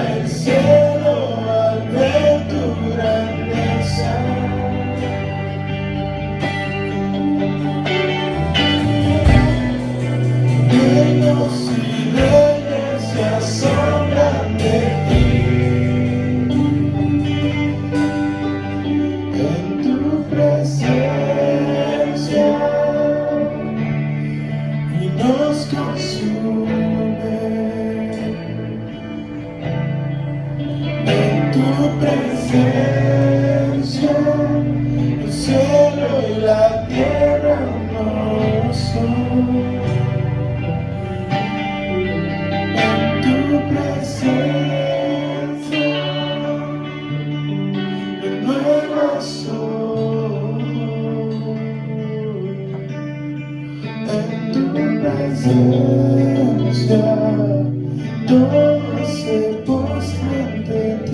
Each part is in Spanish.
el cielo al ver tu grandeza. Reinos y reyes se asombran de ti. En tu presencia y nos consume. En tu presencia el cielo y la tierra no son. En tu presencia el nuevo soy. En tu presencia todo se postra ante ti.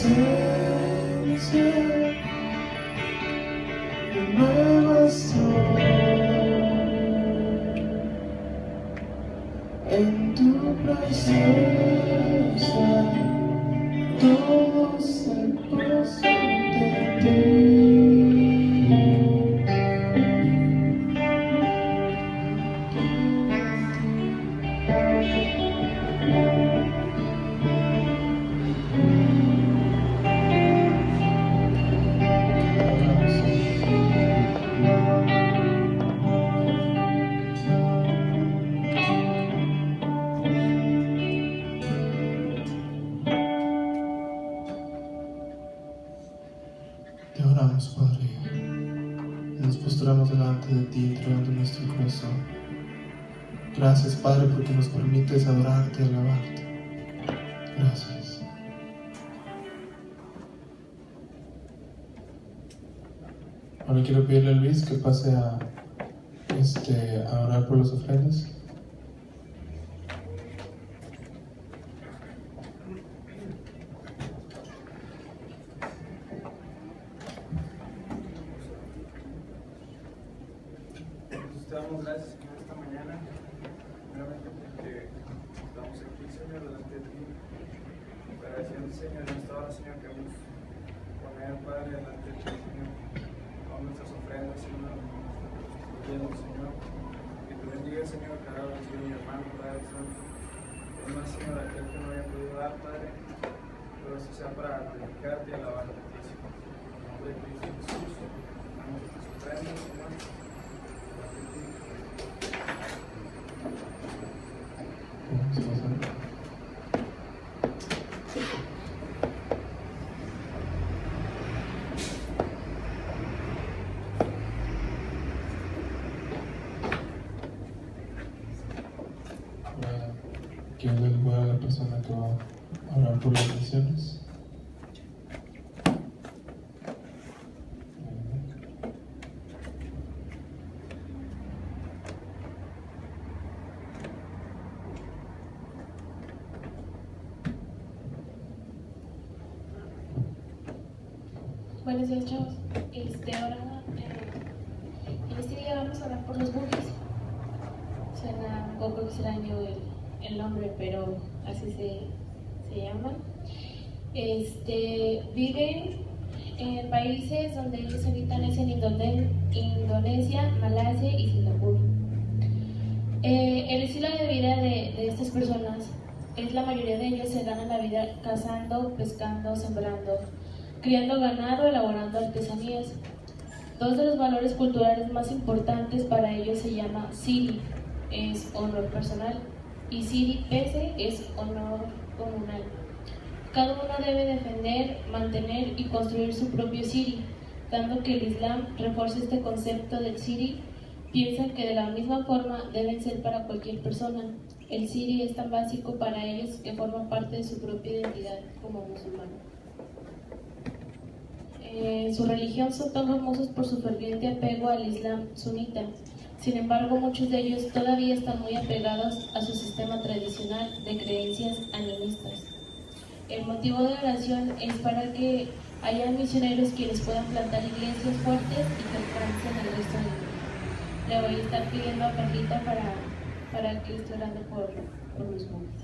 presencia, renuevas todo. En tu presencia, todo se posee de ti. Te oramos, Padre. Nos postramos delante de ti, entregando nuestro corazón. Gracias, Padre, porque nos permites adorarte y alabarte. Gracias. Ahora quiero pedirle a Luis que pase a orar por las ofrendas. Te damos gracias, Señor, esta mañana, primeramente porque estamos aquí, Señor, delante de ti, agradeciendo, Señor, en esta hora, Señor, que vamos a poner, Padre, delante de ti, Señor, con nuestras ofrendas, Señor, pidiendo, Señor, que tú bendigas, Señor, cada oración de mi hermano, Padre Santo, es más, Señor, aquel que no haya podido dar, Padre, pero eso sea para dedicarte y alabarte a ti, Señor, en el nombre de Cristo Jesús, damos estas ofrendas, Señor. Quiero dar lugar a la persona que va a orar por las naciones. Buenos días, chavos. Ahora, en este día vamos a hablar por los boogies. Suena un poco extraño el nombre, pero así se llaman. Viven en países donde ellos habitan es en Indonesia, Malasia y Singapur. El estilo de vida de estas personas es la mayoría de ellos se ganan la vida cazando, pescando, sembrando, criando ganado, elaborando artesanías. Dos de los valores culturales más importantes para ellos se llama Siri, es honor personal, y Siri Pese es honor comunal. Cada uno debe defender, mantener y construir su propio Siri, dando que el Islam refuerza este concepto del Siri. Piensan que de la misma forma deben ser para cualquier persona. El Siri es tan básico para ellos que forma parte de su propia identidad como musulmanes. Su religión son tan famosos por su ferviente apego al Islam sunita. Sin embargo, muchos de ellos todavía están muy apegados a su sistema tradicional de creencias animistas. El motivo de la oración es para que haya misioneros quienes puedan plantar iglesias fuertes y que alcancen al resto del mundo. Le voy a estar pidiendo a Carlita para que esté orando por los monjes.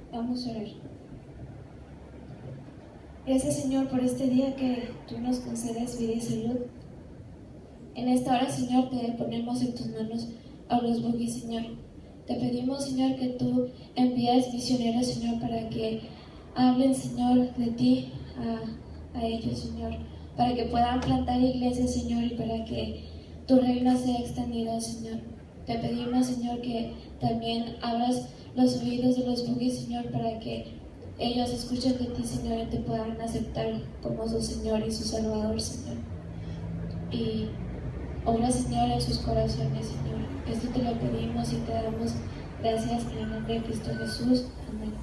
Vamos a orar. Gracias, Señor, por este día que tú nos concedes vida y salud. En esta hora, Señor, te ponemos en tus manos a los boogies, Señor. Te pedimos, Señor, que tú envíes misioneros, Señor, para que hablen, Señor, de ti a ellos, Señor, para que puedan plantar iglesias, Señor, y para que tu reino sea extendido, Señor. Te pedimos, Señor, que también abras los oídos de los boogies, Señor, para que ellos escuchen de ti, Señor, y te puedan aceptar como su Señor y su Salvador, Señor. Y obra, Señor, en sus corazones, Señor. Esto te lo pedimos y te damos Gracias en el nombre de Cristo Jesús. Amén.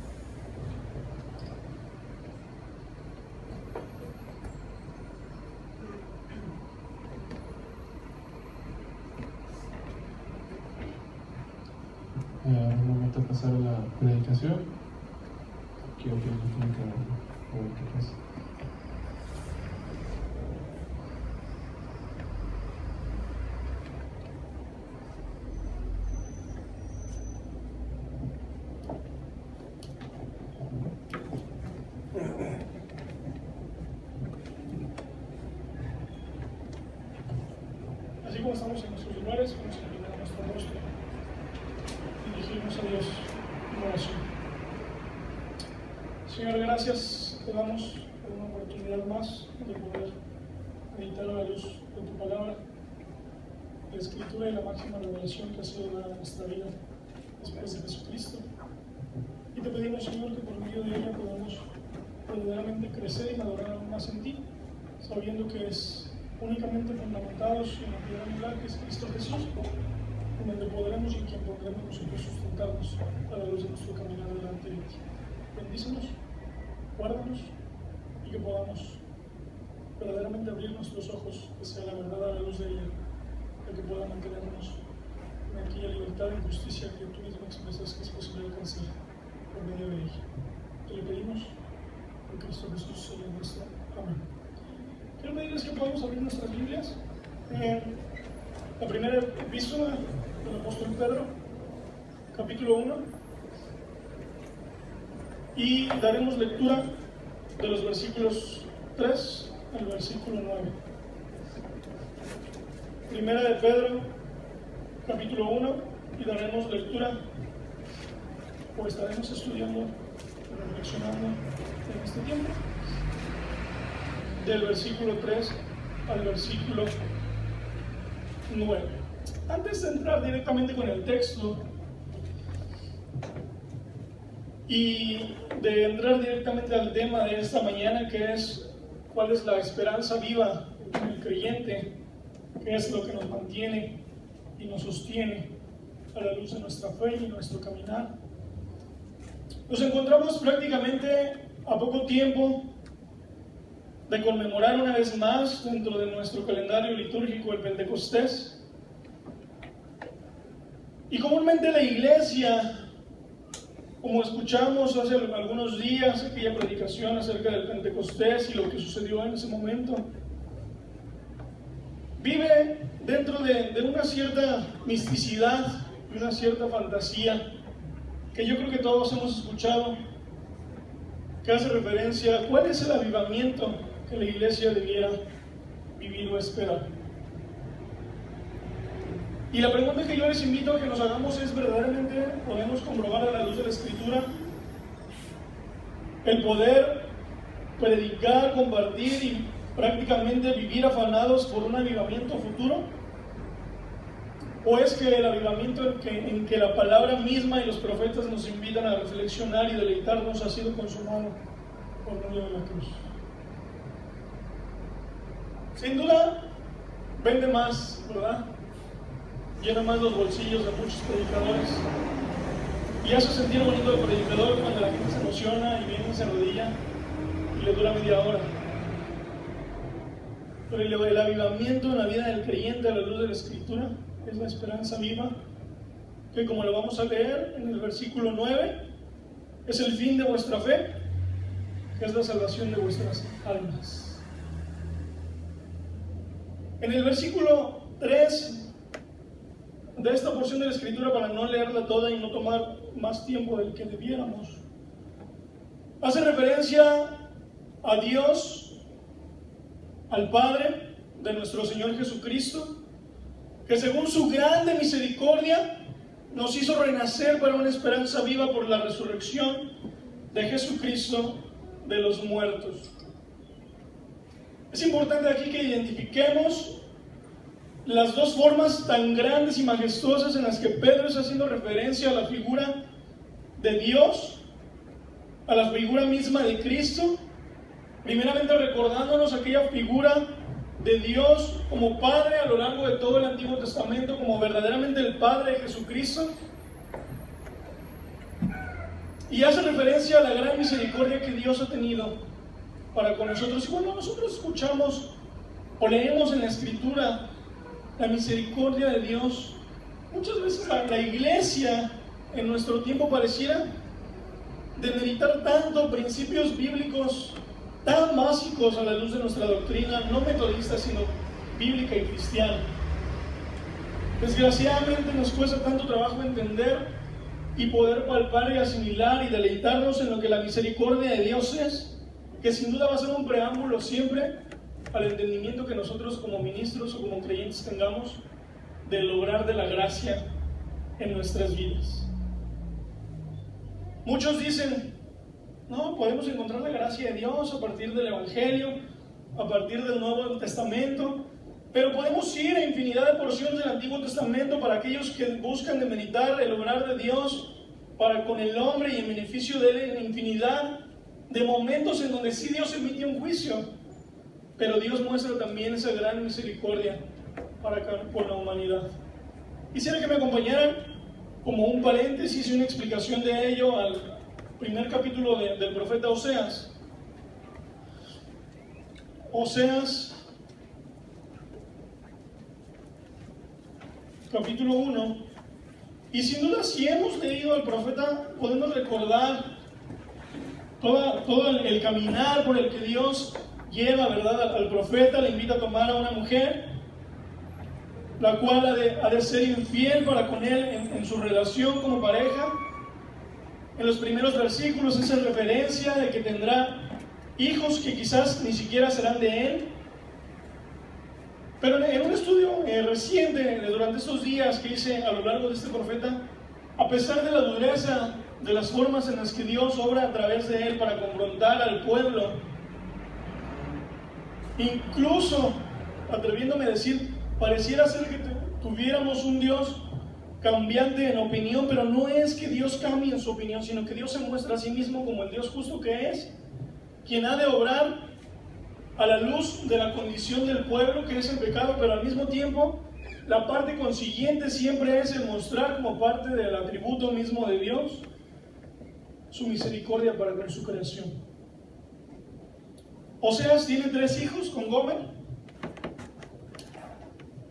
Un momento a pasar a la predicación. Quiero que lo tenga a ver qué pasa. Así como estamos en nuestros lugares, vamos a inclinar nuestro rostro y dirigirnos a Dios en oración. Señor, gracias te damos por una oportunidad más de poder meditar a la luz de tu palabra, la Escritura y la máxima revelación que ha sido dada a nuestra vida después de Jesucristo. Y te pedimos, Señor, que por medio de ella podamos verdaderamente crecer y madurar aún más en ti, sabiendo que es únicamente fundamentados en la piedra angular que es Cristo Jesús, en donde podremos y en quien podremos nosotros sustentarnos a la luz de nuestro caminar delante de ti. Bendícenos, guárdanos y que podamos verdaderamente abrir nuestros ojos, que sea la verdad a la luz de ella, para que pueda mantenernos en aquella libertad y justicia que tú mismo expresas que es posible alcanzar por medio de ella. Te lo pedimos por Cristo Jesús, Señor nuestro. Amén. Quiero pedirles que podamos abrir nuestras Biblias en la primera epístola del apóstol Pedro, capítulo 1, y daremos lectura de los versículos 3 al versículo 9. Primera de Pedro, capítulo 1, y daremos lectura, o estaremos estudiando, reflexionando en este tiempo, del versículo 3 al versículo 9. Antes de entrar directamente con el texto y de entrar directamente al tema de esta mañana, que es cuál es la esperanza viva en el creyente, qué es lo que nos mantiene y nos sostiene a la luz de nuestra fe y nuestro caminar, nos encontramos prácticamente a poco tiempo de conmemorar una vez más dentro de nuestro calendario litúrgico el Pentecostés. Y comúnmente la iglesia, como escuchamos hace algunos días aquella predicación acerca del Pentecostés y lo que sucedió en ese momento, vive dentro de una cierta misticidad y una cierta fantasía que yo creo que todos hemos escuchado, que hace referencia a cuál es el avivamiento que la iglesia debiera vivir o esperar. Y la pregunta que yo les invito a que nos hagamos es: ¿verdaderamente podemos comprobar a la luz de la Escritura el poder predicar, compartir y prácticamente vivir afanados por un avivamiento futuro? ¿O es que el avivamiento en que la palabra misma y los profetas nos invitan a reflexionar y deleitarnos ha sido consumado por medio de la cruz? Sin duda, vende más, ¿verdad? Llena más los bolsillos de muchos predicadores y hace sentir bonito al predicador cuando la gente se emociona y viene y se arrodilla y le dura media hora. Pero el avivamiento en la vida del creyente a la luz de la Escritura es la esperanza viva, que, como lo vamos a leer en el versículo 9, es el fin de vuestra fe, que es la salvación de vuestras almas. En el versículo 3 de esta porción de la Escritura, para no leerla toda y no tomar más tiempo del que debiéramos, hace referencia a Dios, al Padre de nuestro Señor Jesucristo, que según su grande misericordia nos hizo renacer para una esperanza viva por la resurrección de Jesucristo de los muertos. Es importante aquí que identifiquemos las dos formas tan grandes y majestuosas en las que Pedro está haciendo referencia a la figura de Dios, a la figura misma de Cristo. Primeramente recordándonos aquella figura de Dios como Padre a lo largo de todo el Antiguo Testamento, como verdaderamente el Padre de Jesucristo, y hace referencia a la gran misericordia que Dios ha tenido para con nosotros. Y cuando nosotros escuchamos o leemos en la Escritura la misericordia de Dios, muchas veces la iglesia en nuestro tiempo pareciera demeritar tanto principios bíblicos tan básicos a la luz de nuestra doctrina, no metodista, sino bíblica y cristiana. Desgraciadamente nos cuesta tanto trabajo entender y poder palpar y asimilar y deleitarnos en lo que la misericordia de Dios es, que sin duda va a ser un preámbulo siempre al entendimiento que nosotros como ministros o como creyentes tengamos del obrar de la gracia en nuestras vidas. Muchos dicen, no, podemos encontrar la gracia de Dios a partir del Evangelio, a partir del Nuevo Testamento, pero podemos ir a infinidad de porciones del Antiguo Testamento para aquellos que buscan demeritar el obrar de Dios para con el hombre y en beneficio de él, en infinidad de momentos en donde sí Dios emite un juicio, pero Dios muestra también esa gran misericordia para con la humanidad. Quisiera que me acompañaran como un paréntesis y una explicación de ello al primer capítulo del profeta Oseas. Oseas, capítulo 1. Y sin duda, si hemos leído al profeta, podemos recordar todo el caminar por el que Dios lleva, ¿verdad?, al profeta. Le invita a tomar a una mujer, la cual ha de ser infiel para con él en su relación como pareja. En los primeros versículos hace referencia de que tendrá hijos que quizás ni siquiera serán de él. Pero en un estudio reciente, durante estos días que hice a lo largo de este profeta, a pesar de la dureza de las formas en las que Dios obra a través de él para confrontar al pueblo, incluso atreviéndome a decir, pareciera ser que tuviéramos un Dios cambiante en opinión, pero no es que Dios cambie en su opinión, sino que Dios se muestra a sí mismo como el Dios justo que es, quien ha de obrar a la luz de la condición del pueblo que es el pecado, pero al mismo tiempo la parte consiguiente siempre es el mostrar como parte del atributo mismo de Dios su misericordia para con su creación. Oseas tiene 3 hijos con Gomer,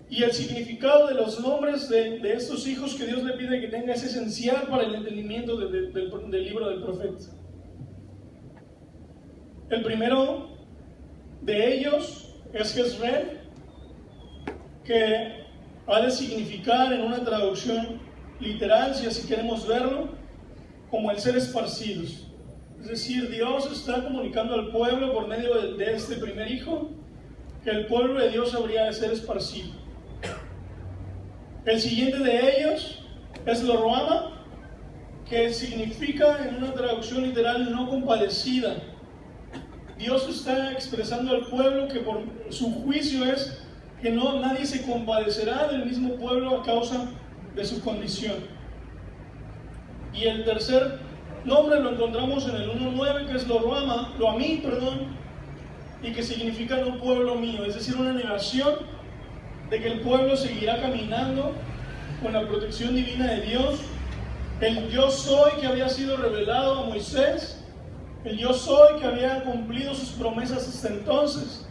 y el significado de los nombres de estos hijos que Dios le pide que tenga es esencial para el entendimiento del libro del profeta. El primero de ellos es Jezreel, que ha de significar en una traducción literal, si así queremos verlo, como el ser esparcidos. Es decir, Dios está comunicando al pueblo por medio de este primer hijo que el pueblo de Dios habría de ser esparcido. El siguiente de ellos es Lo-ruhama, que significa en una traducción literal no compadecida. Dios está expresando al pueblo que por su juicio es que nadie se compadecerá del mismo pueblo a causa de su condición. Y el tercer nombre lo encontramos en el 1.9, que es Lo-amí, y que significa no pueblo mío, es decir, una negación de que el pueblo seguirá caminando con la protección divina de Dios. El yo soy que había sido revelado a Moisés, el yo soy que había cumplido sus promesas hasta entonces,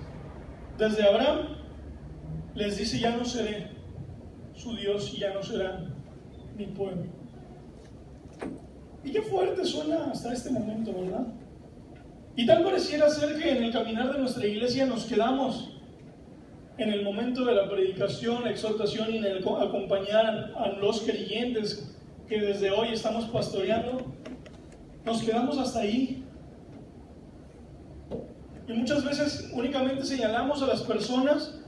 desde Abraham, les dice: ya no seré su Dios y ya no será mi pueblo. Y qué fuerte suena hasta este momento, ¿verdad? Y tal pareciera ser que en el caminar de nuestra iglesia nos quedamos en el momento de la predicación, la exhortación y en el acompañar a los creyentes que desde hoy estamos pastoreando, nos quedamos hasta ahí. Y muchas veces únicamente señalamos a las personas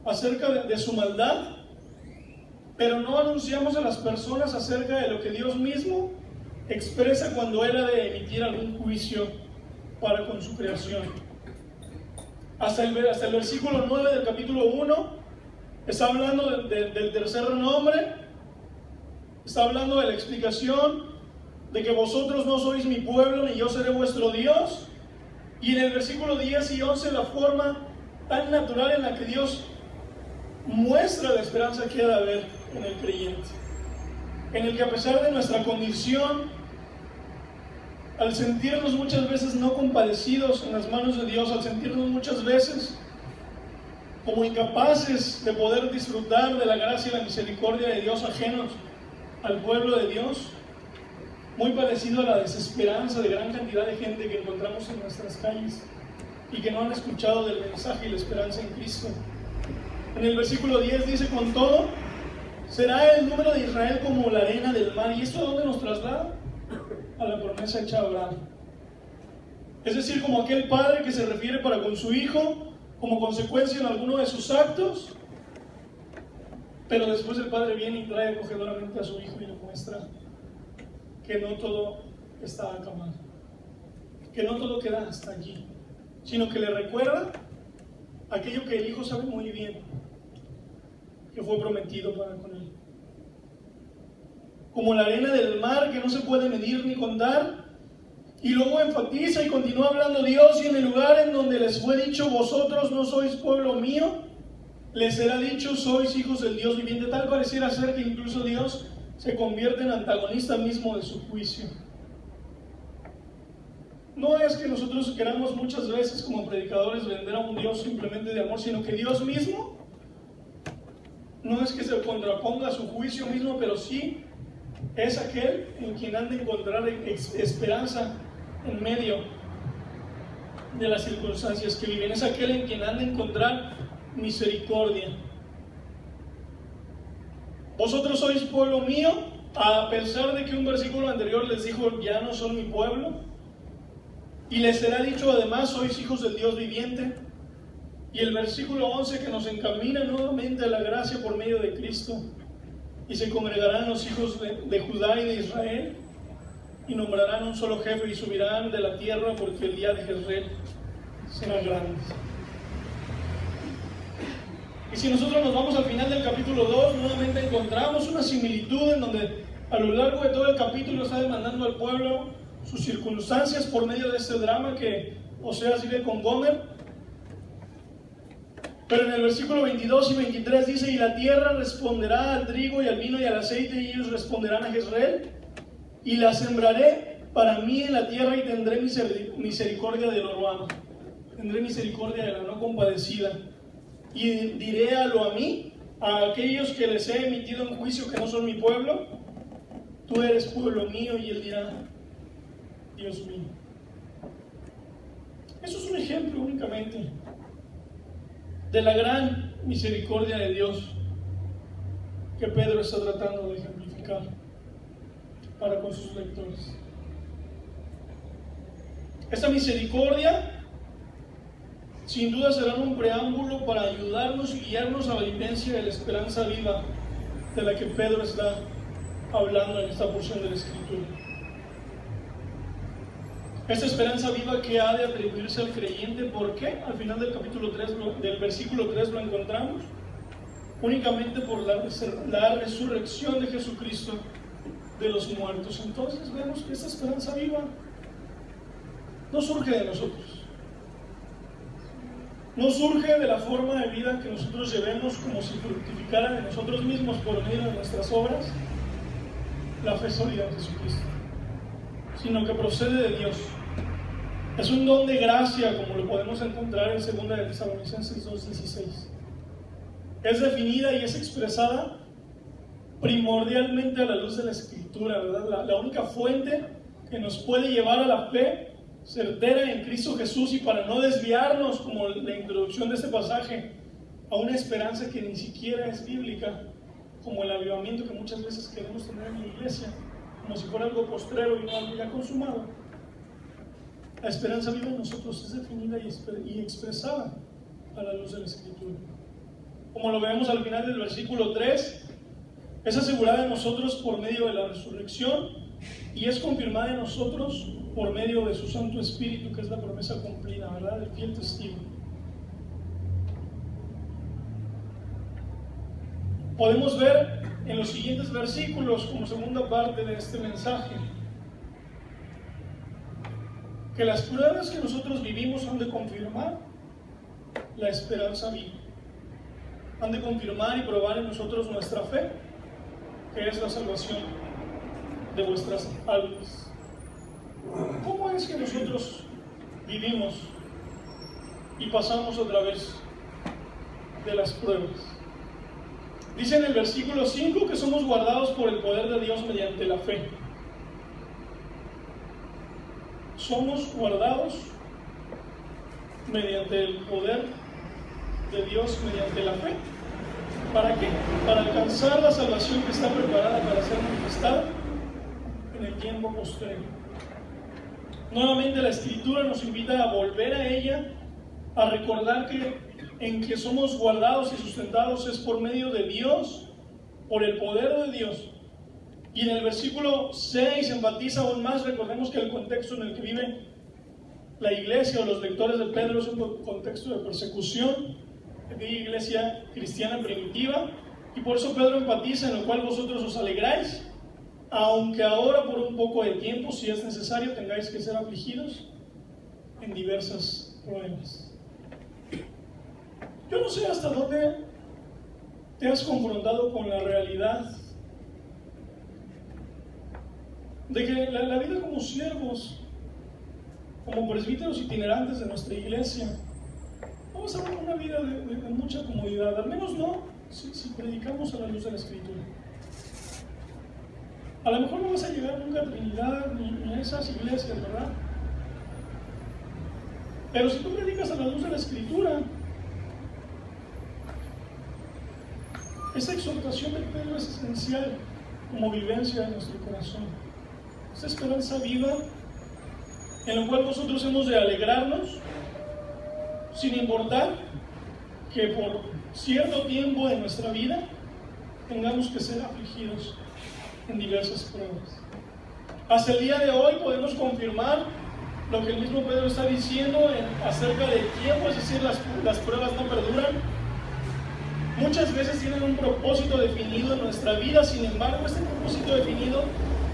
acerca de su maldad, pero no anunciamos a las personas acerca de lo que Dios mismo expresa cuando Él ha de emitir algún juicio para con su creación. Hasta el versículo 9 del capítulo 1 está hablando del tercer nombre, está hablando de la explicación de que vosotros no sois mi pueblo ni yo seré vuestro Dios. Y en el versículo 10 y 11 la forma tan natural en la que Dios muestra la esperanza que ha de haber en el creyente, en el que a pesar de nuestra condición al sentirnos muchas veces no compadecidos en las manos de Dios, al sentirnos muchas veces como incapaces de poder disfrutar de la gracia y la misericordia de Dios ajenos al pueblo de Dios, muy parecido a la desesperanza de gran cantidad de gente que encontramos en nuestras calles y que no han escuchado del mensaje y la esperanza en Cristo. En el versículo 10 dice: con todo, será el número de Israel como la arena del mar. ¿Y esto a dónde nos traslada? A la promesa hecha a Abraham. Es decir, como aquel padre que se refiere para con su hijo, como consecuencia en alguno de sus actos, pero después el padre viene y trae acogedoramente a su hijo y le muestra que no todo está acabado, que no todo queda hasta aquí, sino que le recuerda aquello que el hijo sabe muy bien, que fue prometido para con él. Como la arena del mar que no se puede medir ni contar. Y luego enfatiza y continúa hablando Dios: y en el lugar en donde les fue dicho, vosotros no sois pueblo mío, les será dicho, sois hijos del Dios viviente. Tal pareciera ser que incluso Dios se convierte en antagonista mismo de su juicio. No es que nosotros queramos muchas veces como predicadores vender a un Dios simplemente de amor, sino que Dios mismo no es que se contraponga a su juicio mismo, pero sí es aquel en quien han de encontrar esperanza en medio de las circunstancias que viven. Es aquel en quien han de encontrar misericordia. Vosotros sois pueblo mío, a pesar de que un versículo anterior les dijo: ya no son mi pueblo. Y les será dicho además: sois hijos del Dios viviente. Y el versículo 11 que nos encamina nuevamente a la gracia por medio de Cristo. Y se congregarán los hijos de Judá y de Israel, y nombrarán un solo jefe, y subirán de la tierra, porque el día de Jezreel será grande. Y si nosotros nos vamos al final del capítulo 2, nuevamente encontramos una similitud en donde a lo largo de todo el capítulo está demandando al pueblo sus circunstancias por medio de este drama que Oseas vive con Gomer. Pero en el versículo 22 y 23 dice: y la tierra responderá al trigo y al vino y al aceite, y ellos responderán a Jezreel, y la sembraré para mí en la tierra, y tendré misericordia de lo ruano, tendré misericordia de la no compadecida, y diré a lo a mí, a aquellos que les he emitido en juicio que no son mi pueblo: tú eres pueblo mío. Y él dirá: Dios mío. Eso es un ejemplo únicamente de la gran misericordia de Dios que Pedro está tratando de ejemplificar para con sus lectores. Esta misericordia sin duda será un preámbulo para ayudarnos y guiarnos a la vivencia de la esperanza viva de la que Pedro está hablando en esta porción de la Escritura. Esta esperanza viva que ha de atribuirse al creyente, ¿por qué? Al final del capítulo 3, del versículo 3 lo encontramos, únicamente por la resurrección de Jesucristo de los muertos. Entonces vemos que esta esperanza viva no surge de nosotros, no surge de la forma de vida que nosotros llevemos como si fructificara de nosotros mismos por medio de nuestras obras la fe sólida en Jesucristo, sino que procede de Dios. Es un don de gracia, como lo podemos encontrar en 2 de Tesalonicenses 2:16. Es definida y es expresada primordialmente a la luz de la Escritura, ¿verdad? La única fuente que nos puede llevar a la fe certera en Cristo Jesús, y para no desviarnos, como la introducción de este pasaje, a una esperanza que ni siquiera es bíblica, como el avivamiento que muchas veces queremos tener en la iglesia, como si fuera algo postrero y no algo ya consumado. La esperanza viva en nosotros es definida y expresada a la luz de la Escritura. Como lo vemos al final del versículo 3, es asegurada en nosotros por medio de la resurrección y es confirmada en nosotros por medio de su Santo Espíritu, que es la promesa cumplida, ¿verdad? El fiel testigo. Podemos ver en los siguientes versículos, como segunda parte de este mensaje, que las pruebas que nosotros vivimos han de confirmar la esperanza viva, han de confirmar y probar en nosotros nuestra fe, que es la salvación de vuestras almas. ¿Cómo es que nosotros vivimos y pasamos a través de las pruebas? Dice en el versículo 5 que somos guardados por el poder de Dios mediante la fe. Somos guardados mediante el poder de Dios, mediante la fe. ¿Para qué? Para alcanzar la salvación que está preparada para ser manifestada en el tiempo postrero. Nuevamente la Escritura nos invita a volver a ella, a recordar que en que somos guardados y sustentados es por medio de Dios, por el poder de Dios. Y en el versículo 6 enfatiza aún más. Recordemos que el contexto en el que vive la iglesia o los lectores de Pedro es un contexto de persecución de iglesia cristiana primitiva, y por eso Pedro enfatiza: en lo cual vosotros os alegráis, aunque ahora por un poco de tiempo, si es necesario, tengáis que ser afligidos en diversas pruebas. Yo no sé hasta dónde te has confrontado con la realidad de que la vida como siervos, como presbíteros itinerantes de nuestra iglesia, vamos a ver una vida de mucha comodidad, al menos no si predicamos a la luz de la Escritura. A lo mejor no vas a llegar nunca a Trinidad ni a esas iglesias, ¿verdad? Pero si tú predicas a la luz de la Escritura, esa exhortación de Pedro es esencial como vivencia de nuestro corazón. Esa esperanza viva en la cual nosotros hemos de alegrarnos, sin importar que por cierto tiempo de nuestra vida tengamos que ser afligidos en diversas pruebas. Hasta el día de hoy podemos confirmar lo que el mismo Pedro está diciendo acerca del tiempo, es decir, las pruebas no perduran. Muchas veces tienen un propósito definido en nuestra vida, sin embargo, este propósito definido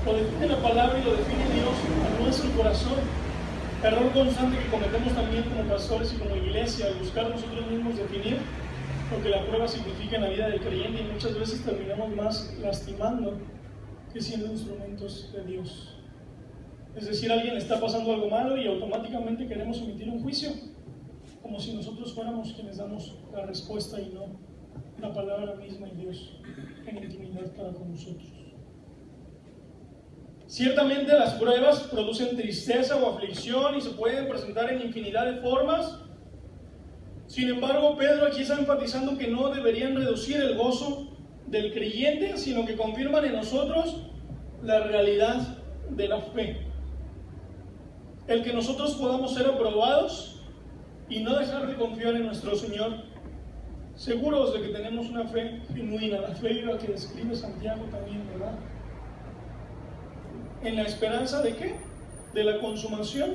lo define la palabra y lo define Dios en nuestro corazón. Error constante que cometemos también como pastores y como iglesia, al buscar nosotros mismos definir lo que la prueba significa en la vida del creyente, y muchas veces terminamos más lastimando que siendo instrumentos de Dios. Es decir, alguien está pasando algo malo y automáticamente queremos emitir un juicio, como si nosotros fuéramos quienes damos la respuesta y no la palabra misma y Dios en intimidad para con nosotros. Ciertamente las pruebas producen tristeza o aflicción y se pueden presentar en infinidad de formas. Sin embargo, Pedro aquí está enfatizando que no deberían reducir el gozo del creyente, sino que confirman en nosotros la realidad de la fe. El que nosotros podamos ser aprobados y no dejar de confiar en nuestro Señor, seguros de que tenemos una fe genuina, la fe viva que describe Santiago también, ¿verdad? ¿En la esperanza de qué? De la consumación,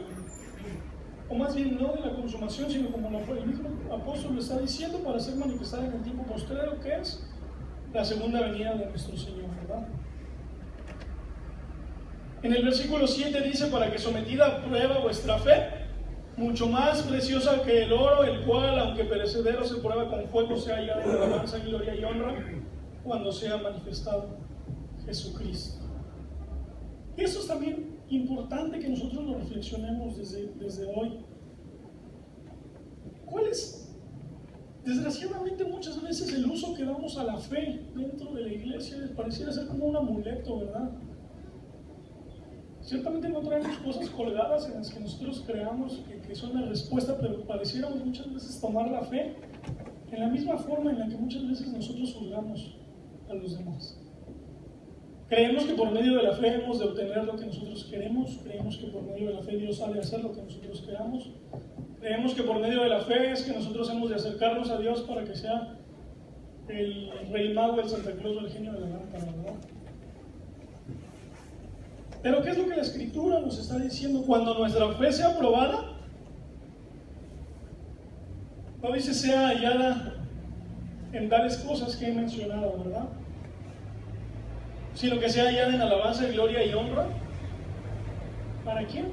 o más bien no de la consumación, sino como el mismo apóstol lo está diciendo, para ser manifestada en el tiempo postrero, que es la segunda venida de nuestro Señor, ¿verdad? En el versículo 7 dice: para que sometida a prueba vuestra fe, mucho más preciosa que el oro, el cual, aunque perecedero, se prueba con fuego, sea hallada en alabanza, gloria y honra, cuando sea manifestado Jesucristo. Y eso es también importante que nosotros lo reflexionemos desde hoy. ¿Cuál es, desgraciadamente, muchas veces el uso que damos a la fe dentro de la iglesia? Pareciera ser como un amuleto, ¿verdad? Ciertamente no traemos cosas colgadas en las que nosotros creamos que son la respuesta, pero pareciéramos muchas veces tomar la fe en la misma forma en la que muchas veces nosotros juzgamos a los demás. Creemos que por medio de la fe hemos de obtener lo que nosotros queremos, creemos que por medio de la fe Dios ha de hacer lo que nosotros queramos, creemos que por medio de la fe es que nosotros hemos de acercarnos a Dios para que sea el Rey Mago, el Santa Claus o el genio de la lámpara, ¿verdad? Pero ¿qué es lo que la Escritura nos está diciendo? Cuando nuestra fe sea probada, no dice sea hallada en tales cosas que he mencionado, ¿verdad? Sino que sea hallada en alabanza, gloria y honra. ¿Para quién?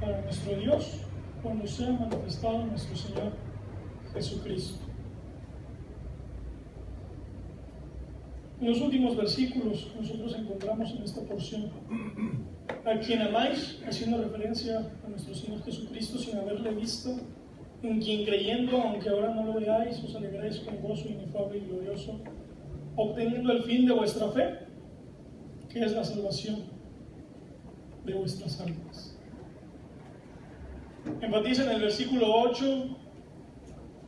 Para nuestro Dios, cuando sea manifestado nuestro Señor Jesucristo. En los últimos versículos nosotros encontramos en esta porción: a quien amáis, haciendo referencia a nuestro Señor Jesucristo sin haberle visto, en quien creyendo, aunque ahora no lo veáis, os alegráis con gozo inefable y glorioso, obteniendo el fin de vuestra fe, que es la salvación de vuestras almas. Enfatiza en el versículo 8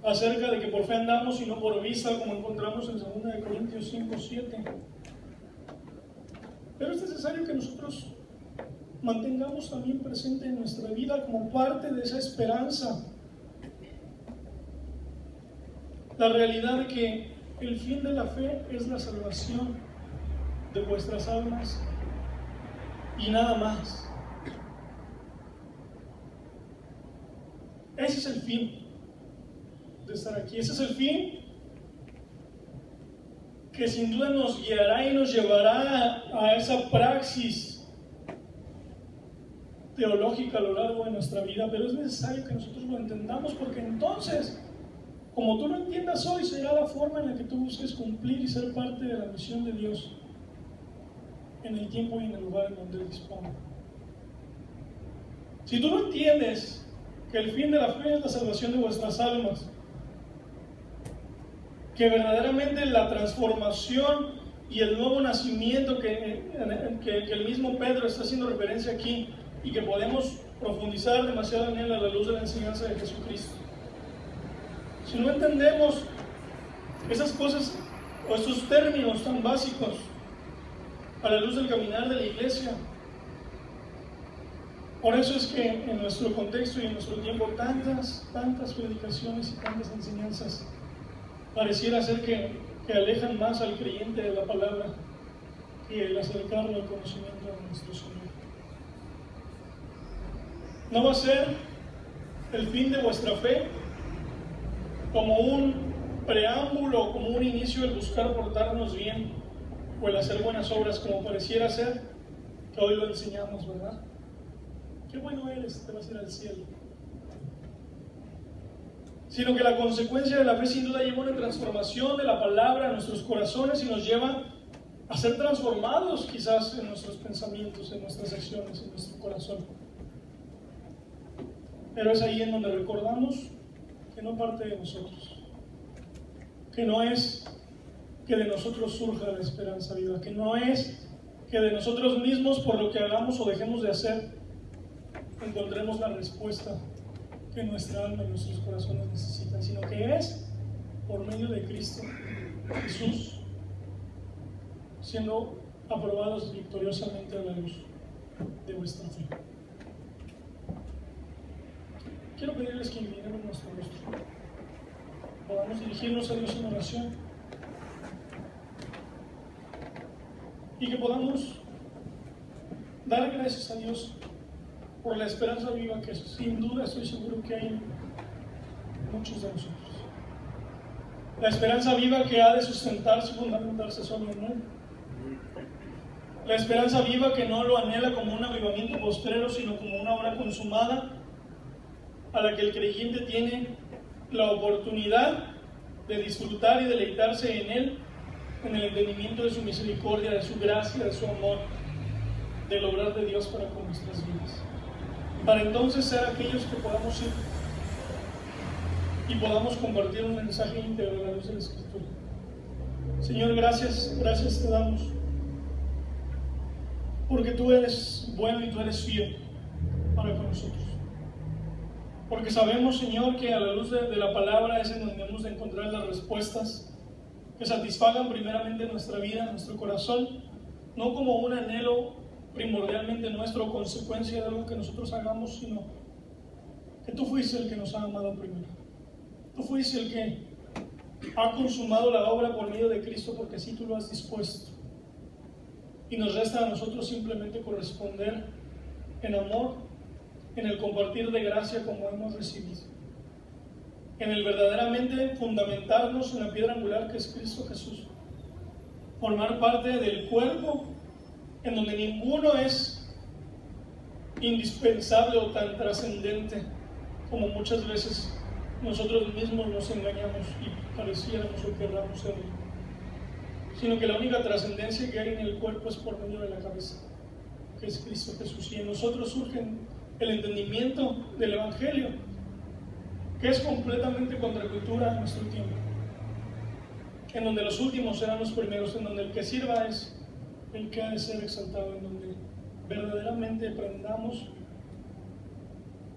acerca de que por fe andamos y no por vista, como encontramos en 2 Corintios 5:7. Pero es necesario que nosotros mantengamos también presente en nuestra vida, como parte de esa esperanza, la realidad de que el fin de la fe es la salvación de vuestras almas y nada más. Ese es el fin de estar aquí. Ese es el fin que sin duda nos guiará y nos llevará a esa praxis teológica a lo largo de nuestra vida, pero es necesario que nosotros lo entendamos, porque entonces, como tú lo entiendas hoy, será la forma en la que tú busques cumplir y ser parte de la misión de Dios en el tiempo y en el lugar en donde Él dispone. Si tú no entiendes que el fin de la fe es la salvación de vuestras almas, que verdaderamente la transformación y el nuevo nacimiento que el mismo Pedro está haciendo referencia aquí, y que podemos profundizar demasiado en él a la luz de la enseñanza de Jesucristo, si no entendemos esas cosas o esos términos tan básicos a la luz del caminar de la iglesia, por eso es que en nuestro contexto y en nuestro tiempo tantas predicaciones y tantas enseñanzas pareciera ser que alejan más al creyente de la palabra que el acercarlo al conocimiento de nuestro Señor. No va a ser el fin de vuestra fe como un preámbulo, como un inicio el buscar portarnos bien o el hacer buenas obras, como pareciera ser que hoy lo enseñamos, ¿verdad? Qué bueno eres, te vas a ir al cielo. Sino que la consecuencia de la fe sin duda lleva una transformación de la palabra a nuestros corazones y nos lleva a ser transformados quizás en nuestros pensamientos, en nuestras acciones, en nuestro corazón. Pero es ahí en donde recordamos que no parte de nosotros, que no es que de nosotros surja la esperanza viva, que no es que de nosotros mismos, por lo que hagamos o dejemos de hacer, encontremos la respuesta que nuestra alma y nuestros corazones necesitan, sino que es por medio de Cristo Jesús, siendo aprobados victoriosamente a la luz de vuestra fe. Quiero pedirles que inclinemos nuestro rostro, podamos dirigirnos a Dios en oración y que podamos dar gracias a Dios por la esperanza viva que sin duda estoy seguro que hay en muchos de nosotros. La esperanza viva que ha de sustentarse y fundamentarse solo en Él. La esperanza viva que no lo anhela como un avivamiento postrero, sino como una obra consumada, a la que el creyente tiene la oportunidad de disfrutar y deleitarse en Él, en el entendimiento de su misericordia, de su gracia, de su amor, del obrar de Dios para con nuestras vidas. Para entonces ser aquellos que podamos ir y podamos compartir un mensaje íntegro a la luz de la Escritura. Señor, gracias te damos, porque tú eres bueno y tú eres fiel para con nosotros. Porque sabemos, Señor, que a la luz de la palabra es en donde hemos de encontrar las respuestas que satisfagan primeramente nuestra vida, nuestro corazón, no como un anhelo primordialmente nuestro o consecuencia de algo que nosotros hagamos, sino que tú fuiste el que nos ha amado primero. Tú fuiste el que ha consumado la obra por medio de Cristo, porque así tú lo has dispuesto. Y nos resta a nosotros simplemente corresponder en amor, en el compartir de gracia como hemos recibido, en el verdaderamente fundamentarnos en la piedra angular que es Cristo Jesús, formar parte del cuerpo en donde ninguno es indispensable o tan trascendente como muchas veces nosotros mismos nos engañamos y pareciéramos o querramos serlo, sino que la única trascendencia que hay en el cuerpo es por medio de la cabeza, que es Cristo Jesús. Y en nosotros surge el entendimiento del Evangelio, que es completamente contracultura en nuestro tiempo, en donde los últimos serán los primeros, en donde el que sirva es el que ha de ser exaltado, en donde verdaderamente aprendamos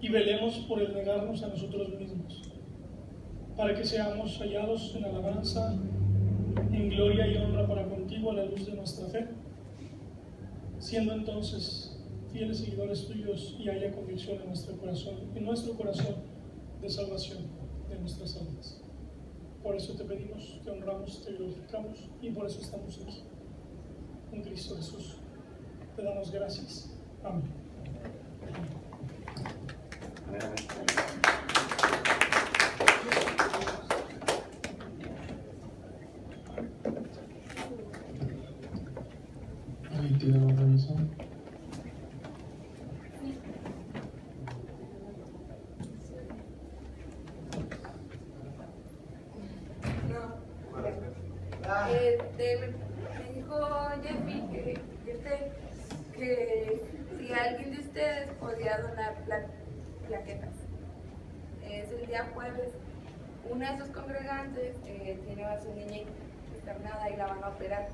y velemos por el negarnos a nosotros mismos, para que seamos hallados en alabanza, en gloria y honra para contigo a la luz de nuestra fe, siendo entonces fieles seguidores tuyos y haya convicción en nuestro corazón de salvación de nuestras almas. Por eso te pedimos, te honramos, te glorificamos y por eso estamos aquí. En Cristo Jesús te damos gracias. Amén. ¿Alguien tiene alguna aviso? Me dijo Jeffy que si alguien de ustedes podía donar plaquetas. Es el día jueves. Una de sus congregantes tiene a su niña internada y la van a operar.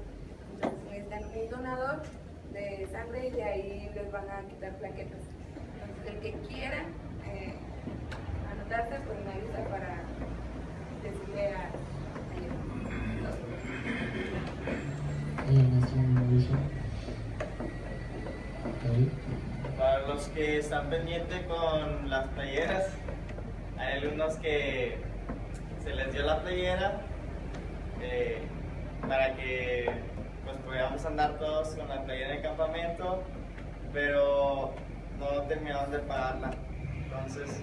Entonces necesitan un donador de sangre y de ahí les van a quitar plaquetas. Entonces el que quiera anotarse, pues me avisa para decirle a ¿Alguien más tiene un aviso? Para los que están pendientes con las playeras, hay algunos que se les dio la playera para que pues podamos andar todos con la playera de campamento, pero no terminaron de pagarla. Entonces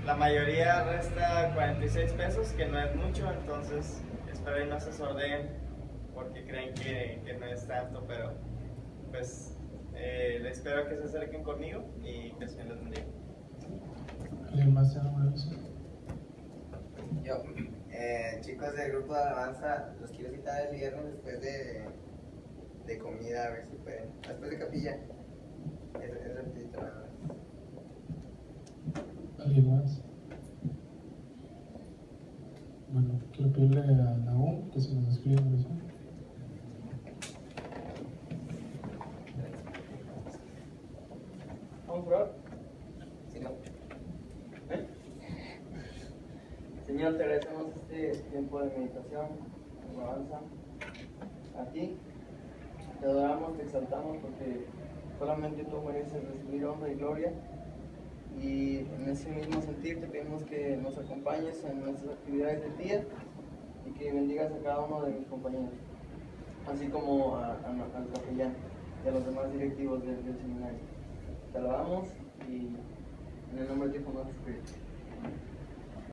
la mayoría resta 46 pesos, que no es mucho, entonces espero y no se sordeen porque creen que no es tanto, pero pues espero que se acerquen conmigo y que el Señor les bendiga. ¿Alguien más tiene un aviso? Yo, chicos del grupo de alabanza, los quiero citar el viernes después de comida, a ver si pueden, después de capilla. Es rapidito nada más. ¿Alguien más? Bueno, quiero pedirle a Nahum que se nos escriba en oración. Vamos a orar. Si no, Señor, te agradecemos este tiempo de meditación, de alabanza a ti. Te adoramos, te exaltamos porque solamente tú mereces recibir honra y gloria. Y en ese mismo sentir te pedimos que nos acompañes en nuestras actividades del día y que bendigas a cada uno de mis compañeros, así como al capellán y a los demás directivos del seminario. Te alabamos y en el nombre de tu Hijo nuestro Espíritu.